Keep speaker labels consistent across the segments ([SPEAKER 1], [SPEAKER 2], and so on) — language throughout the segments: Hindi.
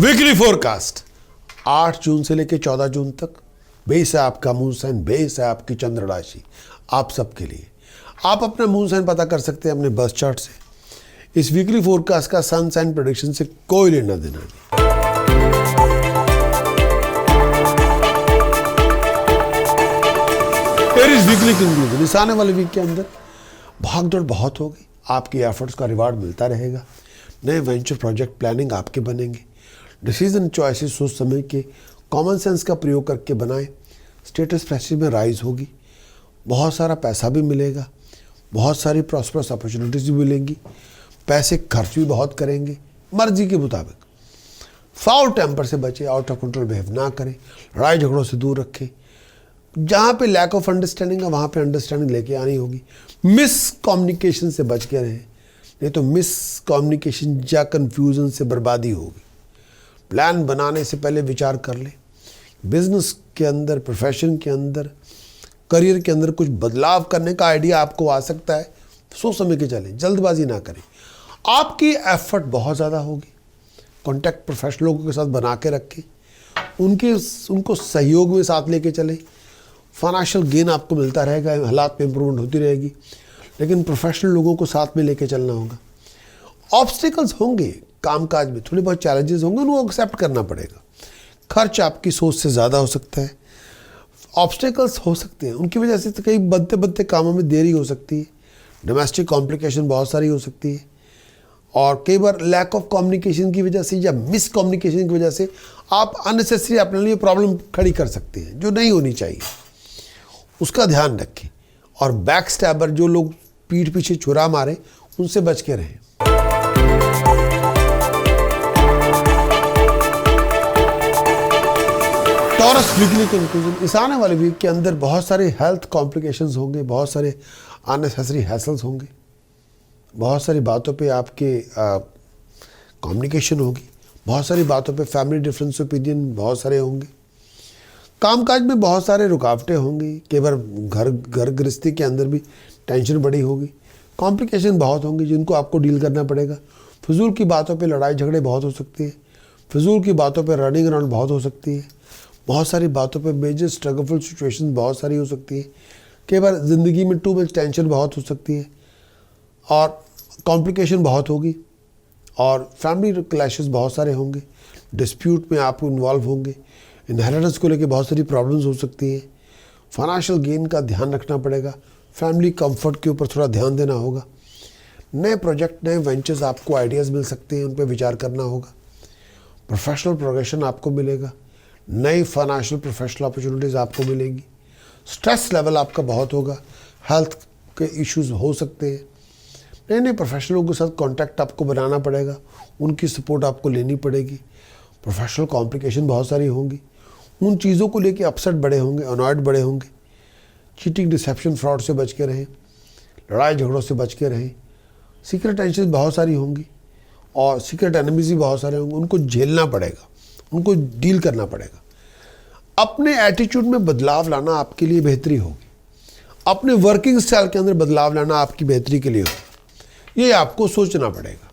[SPEAKER 1] वीकली फोरकास्ट 8 जून से लेकर 14 जून तक बेस है आपका मून साइन, बेस है आपकी चंद्र राशि। आप सबके लिए आप अपना मून साइन पता कर सकते हैं अपने बर्थ चार्ट से। इस वीकली फोरकास्ट का सन साइन प्रेडिक्शन से कोई लेना देना नहीं। एरीज वीकली कंक्लूजन, इस आने वाले वीक के अंदर भागदौड़ बहुत होगी, आपकी एफर्ट्स का रिवार्ड मिलता रहेगा। नए वेंचर प्रोजेक्ट प्लानिंग आपके बनेंगे। डिसीजन चॉइसेस सोच समझ के कॉमन सेंस का प्रयोग करके बनाएं। स्टेटस प्रेस्टीज में राइज होगी, बहुत सारा पैसा भी मिलेगा, बहुत सारी प्रॉस्परस अपॉर्चुनिटीज भी मिलेंगी। पैसे खर्च भी बहुत करेंगे मर्जी के मुताबिक। फाउल टेम्पर से बचे, आउट ऑफ कंट्रोल बिहेव ना करें, लड़ाई झगड़ों से दूर रखें। जहाँ पे लैक ऑफ अंडरस्टैंडिंग है वहाँ पे अंडरस्टैंडिंग लेके आनी होगी। मिस कम्युनिकेशन से बच के रहें, नहीं तो मिस कम्युनिकेशन या कन्फ्यूजन से बर्बादी होगी। प्लान बनाने से पहले विचार कर लें। बिजनेस के अंदर, प्रोफेशन के अंदर, करियर के अंदर कुछ बदलाव करने का आइडिया आपको आ सकता है, सोच समझ के चलें, जल्दबाजी ना करें। आपकी एफर्ट बहुत ज़्यादा होगी। कॉन्टैक्ट प्रोफेशनल लोगों के साथ बना के रखें, उनको सहयोग में साथ लेके चलें। फाइनेंशियल गेन आपको मिलता रहेगा, हालात में इंप्रूवमेंट होती रहेगी, लेकिन प्रोफेशनल लोगों को साथ में लेके चलना होगा। ऑब्स्टिकल्स होंगे कामकाज में, थोड़े बहुत चैलेंजेस होंगे, उनको एक्सेप्ट करना पड़ेगा। खर्च आपकी सोच से ज़्यादा हो सकता है, ऑब्स्टिकल्स हो सकते हैं, उनकी वजह से तो कई बनते बनते कामों में देरी हो सकती है। डोमेस्टिक कॉम्प्लिकेशन बहुत सारी हो सकती है, और कई बार लैक ऑफ कम्युनिकेशन की वजह से या मिस कम्युनिकेशन की वजह से आप अननेसेसरी अपने लिए प्रॉब्लम खड़ी कर सकते हैं जो नहीं होनी चाहिए। उसका ध्यान रखें। और बैक स्टैबर, जो लोग पीठ पीछे छुरा मारे, उनसे बच के रहें। टॉरस वीकली कंक्लूजन, इस आने वाले वीक के अंदर बहुत सारे हेल्थ कॉम्प्लिकेशंस होंगे, बहुत सारे अननेसेसरी हैसल्स होंगे, बहुत सारी बातों पे आपके कम्युनिकेशन होगी, बहुत सारी बातों पे फैमिली डिफरेंस ओपिनियन बहुत सारे होंगे। कामकाज में बहुत सारे रुकावटें होंगी, कई बार घर गृहस्थी के अंदर भी टेंशन बड़ी होगी, कॉम्प्लिकेशन बहुत होंगी जिनको आपको डील करना पड़ेगा। फिजूल की बातों पे लड़ाई झगड़े बहुत हो सकती है, फिजूल की बातों पे रनिंग अराउंड बहुत हो सकती है, बहुत सारी बातों पे मेजर स्ट्रगलफुल सिचुएशन बहुत सारी हो सकती है। कई बार ज़िंदगी में टू मच टेंशन बहुत हो सकती है और कॉम्प्लिकेशन बहुत होगी, और फैमिली क्लैशेस बहुत सारे होंगे, डिस्प्यूट में आप इन्वॉल्व होंगे, इनहेरिटेंस को लेके बहुत सारी प्रॉब्लम्स हो सकती है। फाइनेंशियल गेन का ध्यान रखना पड़ेगा, फैमिली कंफर्ट के ऊपर थोड़ा ध्यान देना होगा। नए प्रोजेक्ट, नए वेंचर्स, आपको आइडियाज़ मिल सकते हैं, उन पर विचार करना होगा। प्रोफेशनल प्रोग्रेशन आपको मिलेगा, नई फाइनेंशियल प्रोफेशनल अपॉर्चुनिटीज़ आपको मिलेंगी। स्ट्रेस लेवल आपका बहुत होगा, हेल्थ के इश्यूज हो सकते हैं। नए नए प्रोफेशनलों के साथ कांटेक्ट आपको बनाना पड़ेगा, उनकी सपोर्ट आपको लेनी पड़ेगी। प्रोफेशनल कॉम्प्लिकेशन बहुत सारी होंगी, उन चीज़ों को लेके अपसेट बड़े होंगे, अनॉयड बड़े होंगे। चीटिंग, डिसेप्शन, फ्रॉड से बच के रहें, लड़ाई झगड़ों से बच के रहें। सीक्रेट टेंशन बहुत सारी होंगी और सीक्रेट एनिमीज भी बहुत सारे होंगे, उनको झेलना पड़ेगा, उनको डील करना पड़ेगा। अपने एटीट्यूड में बदलाव लाना आपके लिए बेहतरी होगी, अपने वर्किंग स्टाइल के अंदर बदलाव लाना आपकी बेहतरी के लिए होगा, ये आपको सोचना पड़ेगा।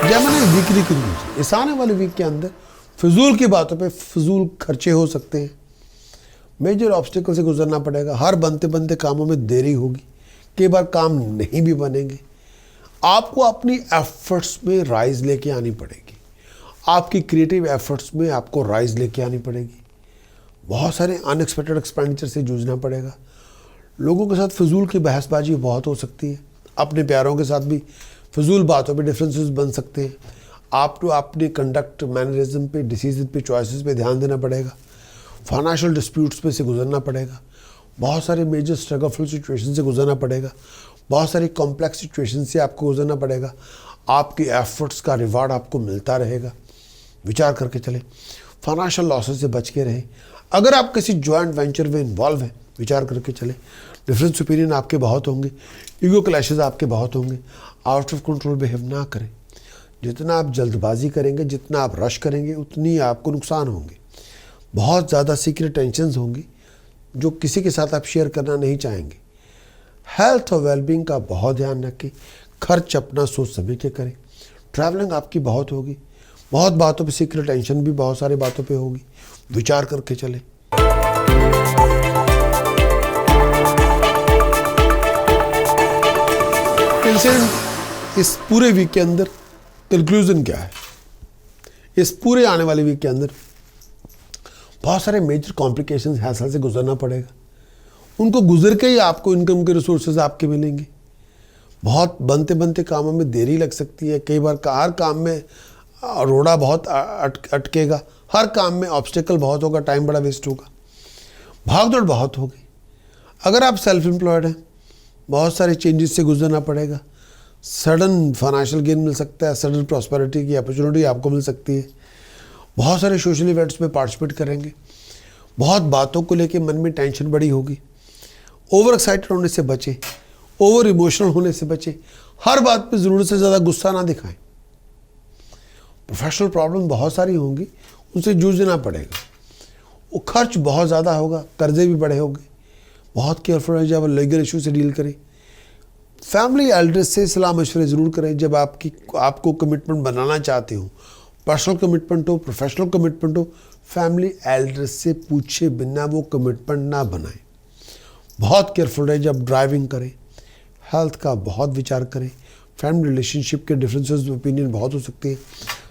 [SPEAKER 1] जेमिनी वीकली कंक्लूजन, इस आने वाले वीक के अंदर फिजूल की बातों पे फिजूल खर्चे हो सकते हैं, मेजर ऑब्स्टिकल से गुजरना पड़ेगा, हर बनते बनते कामों में देरी होगी, कई बार काम नहीं भी बनेंगे। आपको अपनी एफर्ट्स में राइज लेके आनी पड़ेगी, आपकी क्रिएटिव एफर्ट्स में आपको राइज लेके आनी पड़ेगी। बहुत सारे अनएक्सपेक्टेड एक्सपेंडिचर से जूझना पड़ेगा। लोगों के साथ फिजूल की बहसबाजी बहुत हो सकती है, अपने प्यारों के साथ भी फिजूल बातों पे डिफरेंसेस बन सकते हैं। आपको अपने कंडक्ट, मैनरिज्म पे, डिसीजन पे, चॉइसेस पे ध्यान देना पड़ेगा। फाइनेंशियल डिस्प्यूट्स पे से गुजरना पड़ेगा, बहुत सारे मेजर स्ट्रगलफुल सिचुएशन से गुजरना पड़ेगा, बहुत सारी कॉम्प्लेक्स सिचुएशन से आपको गुजरना पड़ेगा। आपकी एफर्ट्स का रिवार्ड आपको मिलता रहेगा, विचार करके चलें। फाइनेंशियल लॉसेस से बच के रहें। अगर आप किसी जॉइंट वेंचर में इन्वॉल्व हैं, विचार करके चलें। डिफरेंस ओपिनियन आपके बहुत होंगे, ईगो क्लैशेस आपके बहुत होंगे, आउट ऑफ कंट्रोल बिहेव ना करें। जितना आप जल्दबाजी करेंगे, जितना आप रश करेंगे, उतनी आपको नुकसान होंगे। बहुत ज़्यादा सीक्रेट टेंशन्स होंगी जो किसी के साथ आप शेयर करना नहीं चाहेंगे। हेल्थ और वेलबींग का बहुत ध्यान रखें। खर्च अपना सोच समझ के करें। ट्रैवलिंग आपकी बहुत होगी, बहुत बातों पे सीक्रेट टेंशन भी बहुत सारी बातों पे होगी, विचार करके चलें। इस पूरे वीक के अंदर कंक्लूजन क्या है? इस पूरे आने वाले वीक के अंदर बहुत सारे मेजर कॉम्प्लिकेशंस हैसल से गुजरना पड़ेगा। उनको गुजर के ही आपको इनकम के रिसोर्सेज आपके मिलेंगे। बहुत बनते बनते कामों में देरी लग सकती है। कई बार हर काम में रोड़ा बहुत अटकेगा, हर काम में ऑब्स्टिकल बहुत होगा, टाइम बड़ा वेस्ट होगा, भागदौड़ बहुत होगी। अगर आप सेल्फ एम्प्लॉयड हैं, बहुत सारे चेंजेस से गुजरना पड़ेगा। सडन फाइनेंशियल गेन मिल सकता है, सडन प्रॉस्पेरिटी की अपॉर्चुनिटी आपको मिल सकती है। बहुत सारे सोशल इवेंट्स में पार्टिसिपेट करेंगे। बहुत बातों को लेके मन में टेंशन बड़ी होगी। ओवर एक्साइटेड होने से बचें, ओवर इमोशनल होने से बचें। हर बात पे ज़रूरत से ज़्यादा गुस्सा ना दिखाएं। प्रोफेशनल प्रॉब्लम बहुत सारी होंगी, उनसे जूझना पड़ेगा। वो खर्च बहुत ज़्यादा होगा, कर्जे भी बड़े होंगे। बहुत केयरफुल है जब लीगल इशू से डील करें। फैमिली एल्डर्स से सलाह मशवरे ज़रूर करें जब आपको कमिटमेंट बनाना चाहते हो। पर्सनल कमिटमेंट हो, प्रोफेशनल कमिटमेंट हो, फैमिली एल्डर्स से पूछे बिना वो कमिटमेंट ना बनाएं। बहुत केयरफुल रहे जब ड्राइविंग करें। हेल्थ का बहुत विचार करें। फैमिली रिलेशनशिप के डिफरेंसेस ओपिनियन बहुत हो सकते हैं।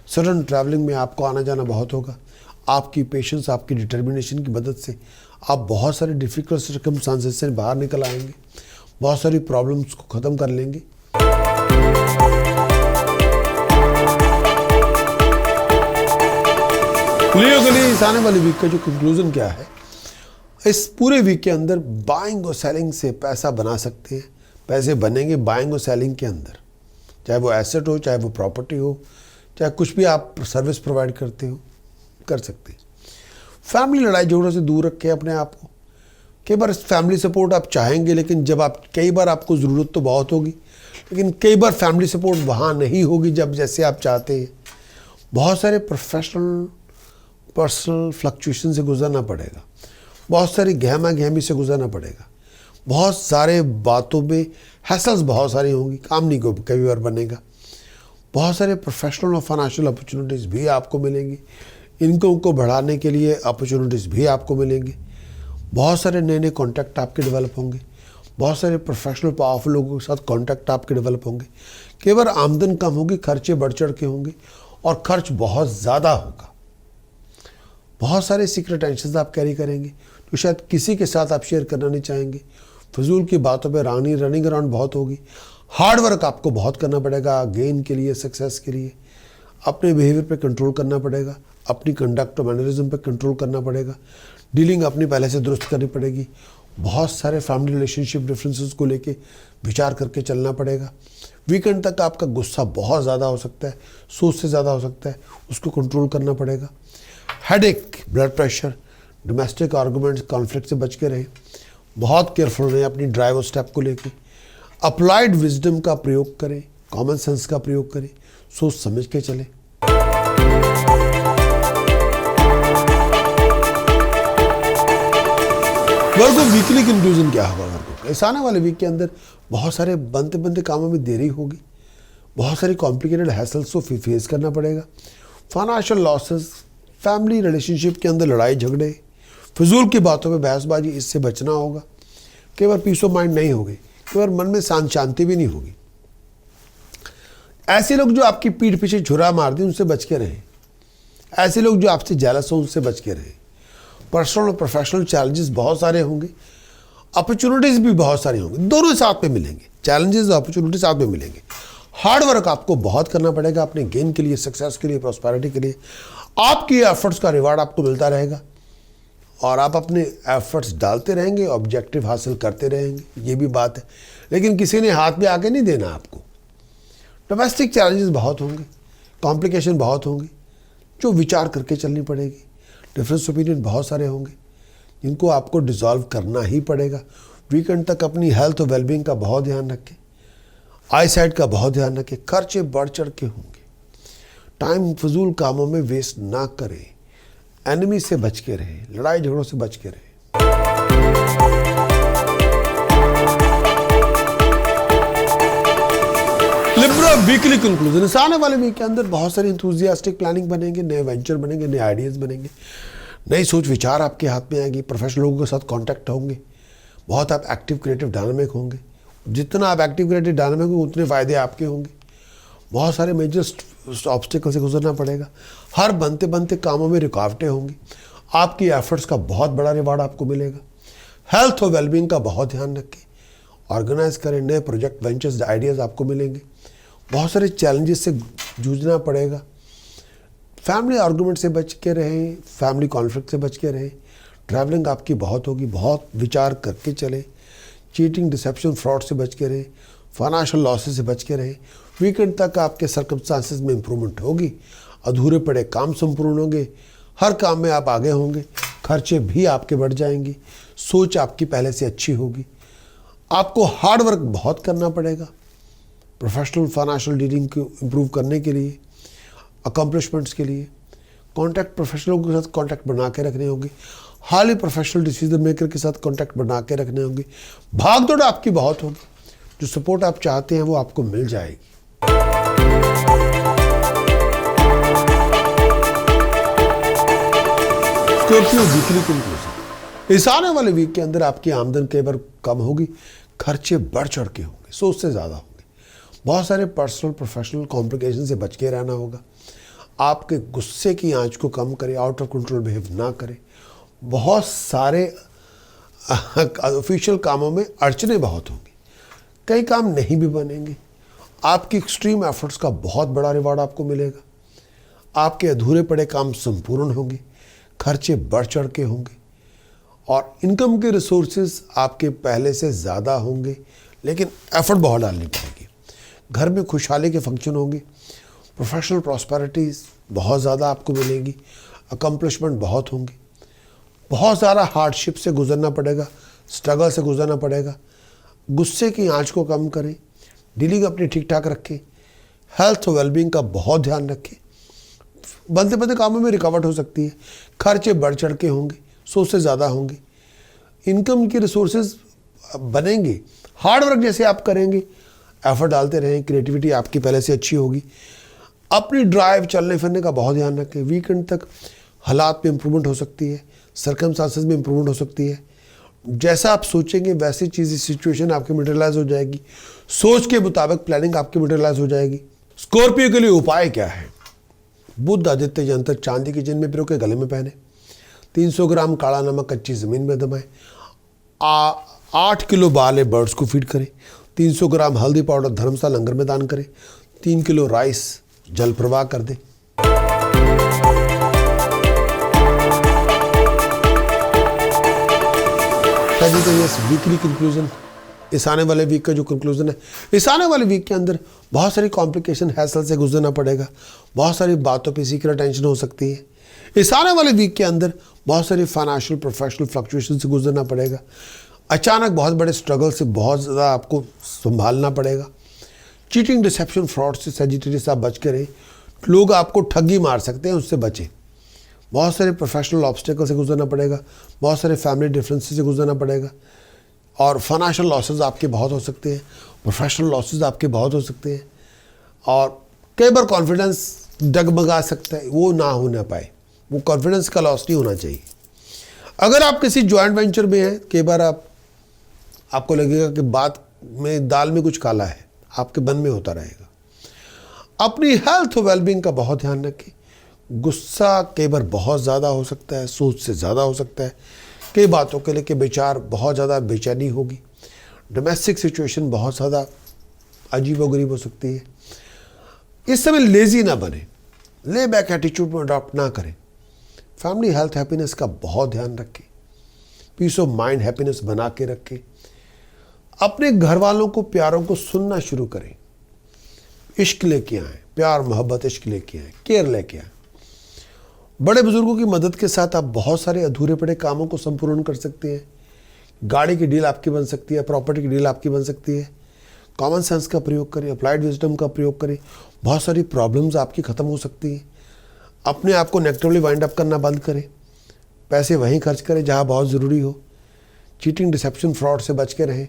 [SPEAKER 1] सडन ट्रैवलिंग में आपको आना जाना बहुत होगा। आपकी पेशेंस, आपकी डिटर्मिनेशन की मदद से आप बहुत सारे डिफ़िकल्ट सर्कमस्टांसेस से बाहर निकल आएंगे। बहुत सारी प्रॉब्लम्स को ख़त्म कर लेंगे। लियो के लिए इस आने वाले वीक का जो कंक्लूजन क्या है, इस पूरे वीक के अंदर बाइंग और सेलिंग से पैसा बना सकते हैं। पैसे बनेंगे बाइंग और सेलिंग के अंदर, चाहे वो एसेट हो, चाहे वो प्रॉपर्टी हो, चाहे कुछ भी आप सर्विस प्रोवाइड करते हो, कर सकते हैं। फैमिली लड़ाई झगड़ों से दूर रखें अपने आप को। कई बार फैमिली सपोर्ट आप चाहेंगे, लेकिन जब आप कई बार आपको ज़रूरत तो बहुत होगी, लेकिन कई बार फैमिली सपोर्ट वहाँ नहीं होगी जब जैसे आप चाहते हैं। बहुत सारे प्रोफेशनल पर्सनल फ्लक्चुएशन से गुजरना पड़ेगा। बहुत सारी गहमा गहमी से गुजरना पड़ेगा। बहुत सारे बातों में हैसल्स बहुत सारी होंगी, काम नहीं को कई बार बनेगा। बहुत सारे प्रोफेशनल और फाइनेंशियल अपॉर्चुनिटीज़ भी आपको मिलेंगी। इनकम को बढ़ाने के लिए अपॉर्चुनिटीज़ भी आपको मिलेंगी। बहुत सारे नए नए कॉन्टैक्ट आपके डेवलप होंगे। बहुत सारे प्रोफेशनल पावरफुल लोगों के साथ कॉन्टैक्ट आपके डेवलप होंगे। कई बार आमदन कम होगी, खर्चे बढ़ चढ़ के होंगे और खर्च बहुत ज़्यादा होगा। बहुत सारे सीक्रेट टेंशन आप कैरी करेंगे तो शायद किसी के साथ आप शेयर करना नहीं चाहेंगे। फजूल की बातों पे रनिंग अराउंड बहुत होगी। हार्ड वर्क आपको बहुत करना पड़ेगा गेन के लिए, सक्सेस के लिए। अपने बिहेवियर पे कंट्रोल करना पड़ेगा, अपनी कंडक्ट और मैनरिज्म पे कंट्रोल करना पड़ेगा। डीलिंग अपनी पहले से दुरुस्त करनी पड़ेगी। बहुत सारे फैमिली रिलेशनशिप डिफरेंसेस को लेके विचार करके चलना पड़ेगा। वीकेंड तक आपका गुस्सा बहुत ज़्यादा हो सकता है, सोच से ज़्यादा हो सकता है, उसको कंट्रोल करना पड़ेगा। Headache, blood pressure, domestic arguments, conflict से बच के रहें। बहुत केयरफुल रहें अपनी ड्राइव और स्टेप को लेके। अप्लाइड विजडम का प्रयोग करें, कॉमन सेंस का प्रयोग करें, सोच समझ के चलें। वर्गो वीकली कंक्लूजन क्या होगा वर्गो का? इस आने वाले वीक के अंदर बहुत सारे बनते बनते कामों में देरी होगी। बहुत सारी कॉम्प्लिकेटेड हैसल्स को फेस करना पड़ेगा। फाइनेंशियल लॉसेस, फैमिली रिलेशनशिप के अंदर लड़ाई झगड़े, फजूल की बातों में बहसबाजी, इससे बचना होगा। कई बार पीस ऑफ माइंड नहीं होगी, कई बार मन में शांति भी नहीं होगी। ऐसे लोग जो आपकी पीठ पीछे छुरा मार दें उनसे बच के रहें। ऐसे लोग जो आपसे जेलस हो उनसे बच के रहें। पर्सनल और प्रोफेशनल चैलेंजेस बहुत सारे होंगे, अपॉर्चुनिटीज़ भी बहुत सारी होंगी, दोनों साथ में मिलेंगे। चैलेंजेस और अपॉर्चुनिटी साथ में मिलेंगे। हार्ड वर्क आपको बहुत करना पड़ेगा अपने गेन के लिए, सक्सेस के लिए, प्रॉस्पेरिटी के लिए। आपकी एफर्ट्स का रिवार्ड आपको मिलता रहेगा और आप अपने एफर्ट्स डालते रहेंगे, ऑब्जेक्टिव हासिल करते रहेंगे, ये भी बात है। लेकिन किसी ने हाथ में आके नहीं देना आपको। डोमेस्टिक चैलेंजेस बहुत होंगे, कॉम्प्लिकेशन बहुत होंगी जो विचार करके चलनी पड़ेगी। डिफरेंस ओपिनियन बहुत सारे होंगे जिनको आपको डिसॉल्व करना ही पड़ेगा। वीकेंड तक अपनी हेल्थ और वेलबींग का बहुत ध्यान रखें, आई साइट का बहुत ध्यान रखें। खर्चे बढ़ चढ़ के होंगे। टाइम फजूल कामों में वेस्ट ना करें। एनिमी से बच के रहें, लड़ाई झगड़ों से बच के रहें। वीकली कंक्लूजन, इस आने वाले वीक के अंदर बहुत सारी इंथुजियास्टिक प्लानिंग बनेंगे, नए वेंचर बनेंगे, नए आइडियाज़ बनेंगे, नई सोच विचार आपके हाथ में आएगी, प्रोफेशनल लोगों के साथ कांटेक्ट होंगे, बहुत आप एक्टिव क्रिएटिव डायनामिक होंगे। जितना आप एक्टिव क्रिएटिव डायनामिक होंगे उतने फ़ायदे आपके होंगे। बहुत सारे मेजर ऑब्स्टिकल से गुजरना पड़ेगा, हर बनते बनते कामों में रुकावटें होंगी, आपकी एफर्ट्स का बहुत बड़ा रिवार्ड आपको मिलेगा। हेल्थ और वेलबींग का बहुत ध्यान रखें, ऑर्गेनाइज करें, नए प्रोजेक्ट वेंचर्स आइडियाज़ आपको मिलेंगे। बहुत सारे चैलेंजेस से जूझना पड़ेगा। फैमिली आर्गूमेंट से बच के रहें, फैमिली कॉन्फ्लिक्ट से बच के रहें। ट्रैवलिंग आपकी बहुत होगी, बहुत विचार करके चलें। चीटिंग डिसेप्शन फ्रॉड से बच के रहें, फाइनेंशियल लॉसेस से बच के रहें। वीकेंड तक आपके सर्कमस्टांसेस में इम्प्रूवमेंट होगी, अधूरे पड़े काम संपूर्ण होंगे, हर काम में आप आगे होंगे, खर्चे भी आपके बढ़ जाएंगी, सोच आपकी पहले से अच्छी होगी। आपको हार्ड वर्क बहुत करना पड़ेगा प्रोफेशनल फाइनेंशियल डीलिंग को इम्प्रूव करने के लिए, अकम्पलिशमेंट्स के लिए। कॉन्टैक्ट प्रोफेशनलों के साथ कॉन्टैक्ट बना के रखने होंगे, हाल ही प्रोफेशनल डिसीजन मेकर के साथ कॉन्टैक्ट बना के रखने होंगे। भाग दौड़ आपकी बहुत होगी, जो सपोर्ट आप चाहते हैं वो आपको मिल जाएगी। स्कॉर्पियो वीकली कंक्लूजन, इस आने वाले वीक के अंदर आपकी आमदन कई बार कम होगी, खर्चे बढ़ चढ़ के होंगे, सोच से ज़्यादा होंगे। बहुत सारे पर्सनल प्रोफेशनल कॉम्प्लिकेशन से बच के रहना होगा। आपके गुस्से की आंच को कम करें, आउट ऑफ कंट्रोल बिहेव ना करें। बहुत सारे ऑफिशियल कामों में अड़चने बहुत होंगी, कई काम नहीं भी बनेंगे। आपकी एक्सट्रीम एफर्ट्स का बहुत बड़ा रिवार्ड आपको मिलेगा। आपके अधूरे पड़े काम संपूर्ण होंगे, खर्चे बढ़ चढ़ के होंगे और इनकम के रिसोर्सेज आपके पहले से ज़्यादा होंगे, लेकिन एफर्ट बहुत डालनी पड़ेगी। घर में खुशहाली के फंक्शन होंगे, प्रोफेशनल प्रॉस्पेरिटीज़ बहुत ज़्यादा आपको मिलेगी, अकम्पलिशमेंट बहुत होंगी। बहुत सारा हार्डशिप से गुजरना पड़ेगा, स्ट्रगल से गुजरना पड़ेगा। गुस्से की आंच को कम करें, डीलिंग अपनी ठीक ठाक रखें, हेल्थ और वेलबींग का बहुत ध्यान रखें। बनते बनते कामों में रिकॉर्ड हो सकती है, खर्चे बढ़ चढ़ के होंगे, सोच से ज़्यादा होंगे। इनकम के रिसोर्सेज बनेंगे, हार्ड वर्क जैसे आप करेंगे, एफर्ट डालते रहें, क्रिएटिविटी आपकी पहले से अच्छी होगी। अपनी ड्राइव चलने फिरने का बहुत ध्यान रखें। वीकेंड तक हालात में इम्प्रूवमेंट हो सकती है, सर्कमस्टांसेस में इम्प्रूवमेंट हो सकती है। जैसा आप सोचेंगे वैसी चीज़ सिचुएशन आपकी मटेरियलाइज हो जाएगी, सोच के मुताबिक प्लानिंग आपकी मटेरियलाइज हो जाएगी। स्कॉर्पियो के लिए उपाय क्या है? बुध आदित्य यंत्र चांदी की चेन में पिरो के गले में पहने, 300 ग्राम काला नमक कच्ची ज़मीन में दबाएं, 8 किलो बाले बर्ड्स को फीड करें, 300 ग्राम हल्दी पाउडर धर्मशाला लंगर में दान करें, 3 किलो राइस जल प्रवाह कर दें। तो ये वीकली कंक्लूजन, इस आने वाले वीक का जो कंक्लूजन है, इस आने वाले वीक के अंदर बहुत सारी कॉम्प्लिकेशन हैसल से गुजरना पड़ेगा, बहुत सारी बातों पे सीक्रेट टेंशन हो सकती है। इस आने वाले वीक के अंदर बहुत सारी फाइनेंशियल प्रोफेशनल फ्लक्चुएशन से गुजरना पड़ेगा। अचानक बहुत बड़े स्ट्रगल से बहुत ज़्यादा आपको संभालना पड़ेगा। चीटिंग डिसेप्शन फ्रॉड से सेजिटेरियस आप बच के रहें, लोग आपको ठगी मार सकते हैं, उससे बचें। बहुत सारे प्रोफेशनल ऑब्स्टेकल से गुजरना पड़ेगा, बहुत सारे फैमिली डिफरेंसेस से गुजरना पड़ेगा और फाइनेंशियल लॉसेस आपके बहुत हो सकते हैं, प्रोफेशनल लॉसेस आपके बहुत हो सकते हैं और कई बार कॉन्फिडेंस डगमगा सकता है, वो ना होना पाए, वो कॉन्फिडेंस का लॉस नहीं होना चाहिए। अगर आप किसी जॉइंट वेंचर में हैं, कई बार आपको लगेगा कि बात में दाल में कुछ काला है, आपके मन में होता रहेगा। अपनी हेल्थ और वेलबींग का बहुत ध्यान रखें। गुस्सा कई बार बहुत ज़्यादा हो सकता है, सोच से ज़्यादा हो सकता है, कई बातों के लेके विचार बहुत ज़्यादा बेचैनी होगी। डोमेस्टिक सिचुएशन बहुत ज़्यादा अजीबोगरीब हो सकती है। इस समय लेजी ना बने, ले बैक एटीट्यूड में अडॉप्ट ना करें। फैमिली हेल्थ हैप्पीनेस का बहुत ध्यान रखें, पीस ऑफ माइंड हैप्पीनेस बना के रखें। अपने घर वालों को प्यारों को सुनना शुरू करें, इश्क लेके आएँ, प्यार मोहब्बत इश्क लेके आएँ, केयर लेके आएँ। बड़े बुजुर्गों की मदद के साथ आप बहुत सारे अधूरे पड़े कामों को संपूर्ण कर सकते हैं। गाड़ी की डील आपकी बन सकती है, प्रॉपर्टी की डील आपकी बन सकती है। कॉमन सेंस का प्रयोग करें, अप्लाइड विजडम का प्रयोग करें, बहुत सारी प्रॉब्लम्स आपकी ख़त्म हो सकती हैं। अपने आप को नेगेटिवली वाइंड अप करना बंद करें, पैसे वहीं खर्च करें जहाँ बहुत ज़रूरी हो। चीटिंग डिसेप्शन फ्रॉड से बच के रहें।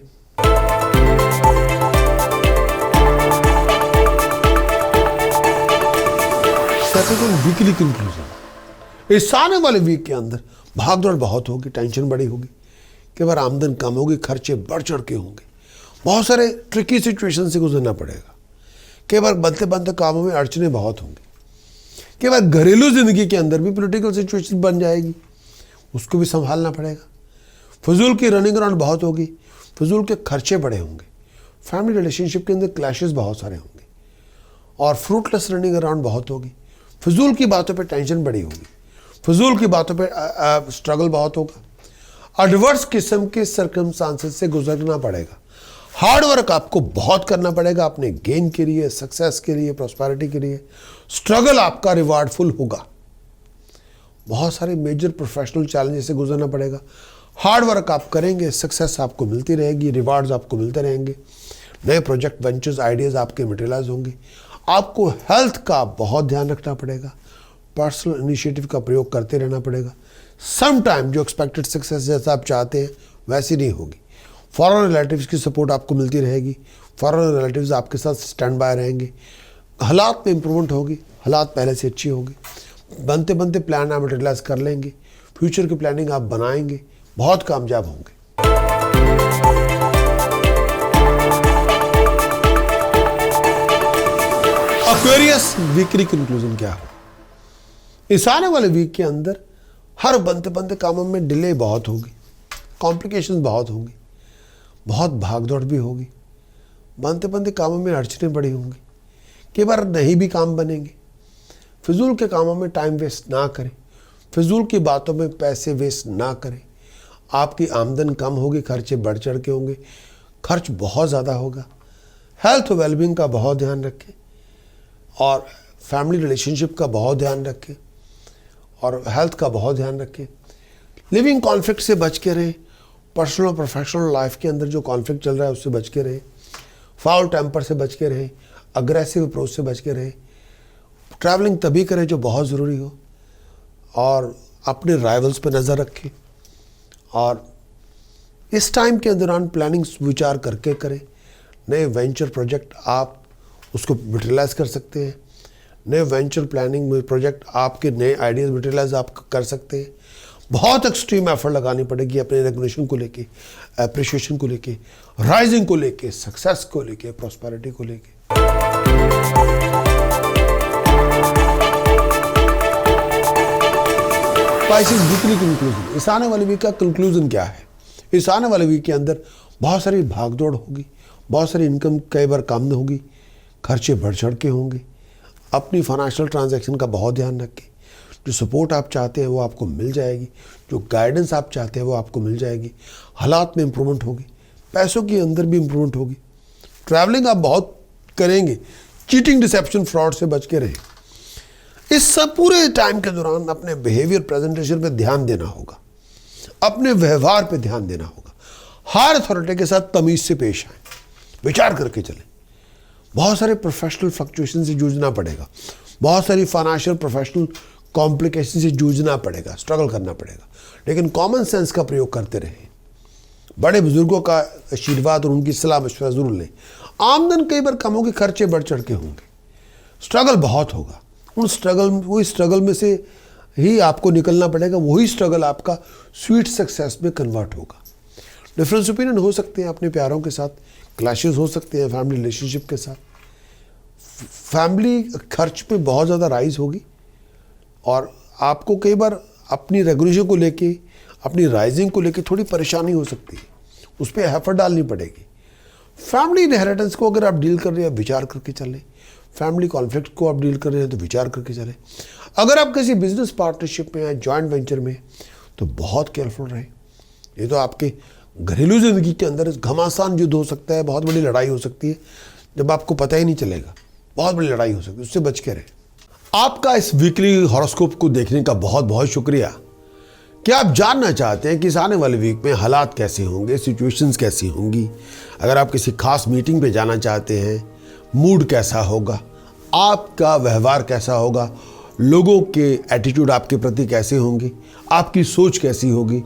[SPEAKER 1] Weekly conclusion. इस आने वाले वीक के अंदर भागदौड़ बहुत होगी, टेंशन बड़ी होगी, कई बार आमदन कम होगी, खर्चे बढ़ चढ़ के होंगे, बहुत सारे ट्रिकी सिचुएशन से गुजरना पड़ेगा, कई बार बनते बनते कामों में अड़चने बहुत होंगी, कई बार घरेलू जिंदगी के अंदर भी पॉलिटिकल सिचुएशन बन जाएगी, उसको भी संभालना पड़ेगा। फजूल की रनिंग अराउंड बहुत होगी, फजूल के खर्चे बड़े होंगे, फैमिली रिलेशनशिप के अंदर क्लैशेस बहुत सारे होंगे और फ्रूटलेस रनिंग अराउंड बहुत होगी। फजूल की बातों पे टेंशन बड़ी होगी, फजूल की बातों पे स्ट्रगल बहुत होगा। एडवर्स किस्म के सर्कमस्टांसेस से गुजरना पड़ेगा। हार्ड वर्क आपको बहुत करना पड़ेगा अपने गेन के लिए, सक्सेस के लिए, प्रॉस्पेरिटी के लिए। स्ट्रगल आपका रिवार्डफुल होगा। बहुत सारे मेजर प्रोफेशनल चैलेंजेस से गुजरना पड़ेगा। हार्ड वर्क आप करेंगे, सक्सेस आपको मिलती रहेगी, रिवार्ड्स आपको मिलते रहेंगे, नए प्रोजेक्ट वेंचर्स आइडियाज़ आपके मटेरियलाइज होंगे। आपको हेल्थ का बहुत ध्यान रखना पड़ेगा, पर्सनल इनिशिएटिव का प्रयोग करते रहना पड़ेगा। सम टाइम जो एक्सपेक्टेड सक्सेस जैसा आप चाहते हैं वैसी नहीं होगी। फॉरेन रिलेटिव्स की सपोर्ट आपको मिलती रहेगी, फॉरेन रिलेटिव्स आपके साथ स्टैंड बाय रहेंगे। हालात में इंप्रूवमेंट होगी, हालात पहले से अच्छी होगी। बनते बनते प्लान आप मटेरियलाइज कर लेंगे, फ्यूचर की प्लानिंग आप बनाएंगे, बहुत कामयाब होंगे। एक्वेरियस वीकली कंक्लूजन क्या हो? इस आने वाले वीक के अंदर हर बनते बनते कामों में डिले बहुत होगी, कॉम्प्लिकेशंस बहुत होंगी, बहुत भागदौड़ भी होगी, बनते बनते कामों में अड़चनें बड़ी होंगी, कई बार नहीं भी काम बनेंगे। फिजूल के कामों में टाइम वेस्ट ना करें, फिजूल की बातों में पैसे वेस्ट ना करें। आपकी आमदन कम होगी, खर्चे बढ़ चढ़ के होंगे, खर्च बहुत ज़्यादा होगा। हेल्थ और वेलबींग का बहुत ध्यान रखें और फैमिली रिलेशनशिप का बहुत ध्यान रखें और हेल्थ का बहुत ध्यान रखें। लिविंग कॉन्फ्लिक्ट से बच के रहें। पर्सनल और प्रोफेशनल लाइफ के अंदर जो कॉन्फ्लिक्ट चल रहा है उससे बच के रहें। फाउल टेम्पर से बच के रहें, अग्रेसिव अप्रोच से बच के रहें। ट्रैवलिंग तभी करें जो बहुत ज़रूरी हो और अपने राइवल्स पर नज़र रखें और इस टाइम के दौरान प्लानिंग विचार करके करें। नए वेंचर प्रोजेक्ट आप उसको मटेरियलाइज कर सकते हैं। नए वेंचर प्लानिंग में प्रोजेक्ट आपके नए आइडियाज़ मटेरियलाइज आप कर सकते हैं। बहुत एक्सट्रीम एफर्ट लगानी पड़ेगी अपने रिकग्निशन को लेके, अप्रिशिएशन को लेके, राइजिंग को लेके, सक्सेस को लेके, प्रॉस्पेरिटी को लेके। Spices weekly conclusion. इस आने वाले वीक का कंक्लूजन क्या है? इस आने वाले वीक के अंदर बहुत सारी भागदौड़ होगी, बहुत सारी इनकम कई बार कम होगी, खर्चे बढ़ चढ़ के होंगे। अपनी फाइनेंशियल ट्रांजैक्शन का बहुत ध्यान रखें। जो सपोर्ट आप चाहते हैं वो आपको मिल जाएगी, जो गाइडेंस आप चाहते हैं वो आपको मिल जाएगी। हालात में इंप्रूवमेंट होगी, पैसों के अंदर भी इंप्रूवमेंट होगी। ट्रैवलिंग आप बहुत करेंगे, चीटिंग, डिसेप्शन, फ्रॉड से बच के रहें। इस सब पूरे टाइम के दौरान अपने बिहेवियर, प्रेजेंटेशन पे ध्यान देना होगा, अपने व्यवहार पे ध्यान देना होगा। हर अथॉरिटी के साथ तमीज से पेश आए, विचार करके चलें। बहुत सारे प्रोफेशनल फ्लक्चुएशन से जूझना पड़ेगा, बहुत सारी फाइनेंशियल प्रोफेशनल कॉम्प्लिकेशन से जूझना पड़ेगा, स्ट्रगल करना पड़ेगा, लेकिन कॉमन सेंस का प्रयोग करते रहें। बड़े बुजुर्गों का आशीर्वाद और उनकी सलाह मशवरा जरूर लें। आमदन कई बार कम होगी, खर्चे बढ़ चढ़ के होंगे, स्ट्रगल बहुत होगा। वही स्ट्रगल में से ही आपको निकलना पड़ेगा, वही स्ट्रगल आपका स्वीट सक्सेस में कन्वर्ट होगा। डिफरेंस ओपिनियन हो सकते हैं अपने प्यारों के साथ, क्लैशेस हो सकते हैं फैमिली रिलेशनशिप के साथ, फैमिली खर्च पे बहुत ज़्यादा राइज होगी और आपको कई बार अपनी रेगुलेशन को लेके, अपनी राइजिंग को लेके थोड़ी परेशानी हो सकती है, उस पर एफर्ट डालनी पड़ेगी। फैमिली इनहेरिटेंस को अगर आप डील कर रहे हैं, विचार करके चलें। फैमिली कॉन्फ्लिक्ट को आप डील कर रहे हैं तो विचार करके चलें। अगर आप किसी बिजनेस पार्टनरशिप में या जॉइंट वेंचर में तो बहुत केयरफुल रहें। ये तो आपके घरेलू ज़िंदगी के अंदर घमासान युद्ध हो सकता है, बहुत बड़ी लड़ाई हो सकती है जब आपको पता ही नहीं चलेगा, बहुत बड़ी लड़ाई हो सकती है, उससे बच के रहें। आपका इस वीकली हॉरोस्कोप को देखने का बहुत बहुत शुक्रिया। क्या आप जानना चाहते हैं कि इस आने वाले वीक में हालात कैसे होंगे, सिचुएशंस कैसी होंगी? अगर आप किसी खास मीटिंग पे जाना चाहते हैं, मूड कैसा होगा, आपका व्यवहार कैसा होगा, लोगों के एटीट्यूड आपके प्रति कैसे होंगे, आपकी सोच कैसी होगी,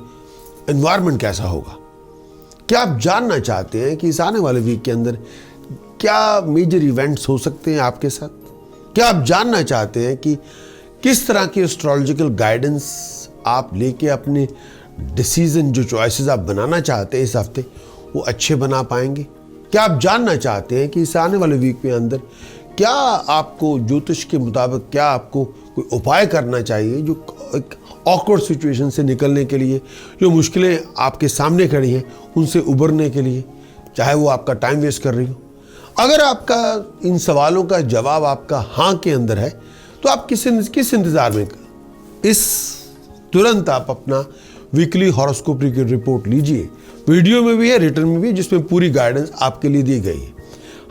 [SPEAKER 1] एनवायरनमेंट कैसा होगा? क्या आप जानना चाहते हैं कि इस आने वाले वीक के अंदर क्या मेजर इवेंट्स हो सकते हैं आपके साथ? क्या आप जानना चाहते हैं कि किस तरह की एस्ट्रोलॉजिकल गाइडेंस आप लेके अपने डिसीजन, जो चॉइसेस आप बनाना चाहते हैं इस हफ्ते, वो अच्छे बना पाएंगे? क्या आप जानना चाहते हैं कि इस आने वाले वीक के अंदर क्या आपको ज्योतिष के मुताबिक क्या आपको कोई उपाय करना चाहिए जो एक ऑकवर्ड सिचुएशन से निकलने के लिए, जो मुश्किलें आपके सामने खड़ी हैं उनसे उबरने के लिए, चाहे वो आपका टाइम वेस्ट कर रही हो? अगर आपका इन सवालों का जवाब आपका हाँ के अंदर है तो आप किस इंतज़ार में? तुरंत आप अपना वीकली हॉरोस्कोप की रिपोर्ट लीजिए। वीडियो में भी है, रिटर्न में भी है, जिसमें पूरी गाइडेंस आपके लिए दी गई है।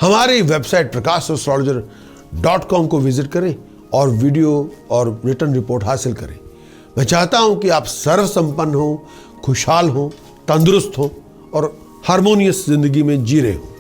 [SPEAKER 1] हमारी वेबसाइट prakashastrologer.com को विजिट करें और वीडियो और रिटर्न रिपोर्ट हासिल करें। मैं चाहता हूं कि आप सर्व संपन्न हो, खुशहाल हो, तंदुरुस्त हो और हारमोनियस जिंदगी में जी रहे हो।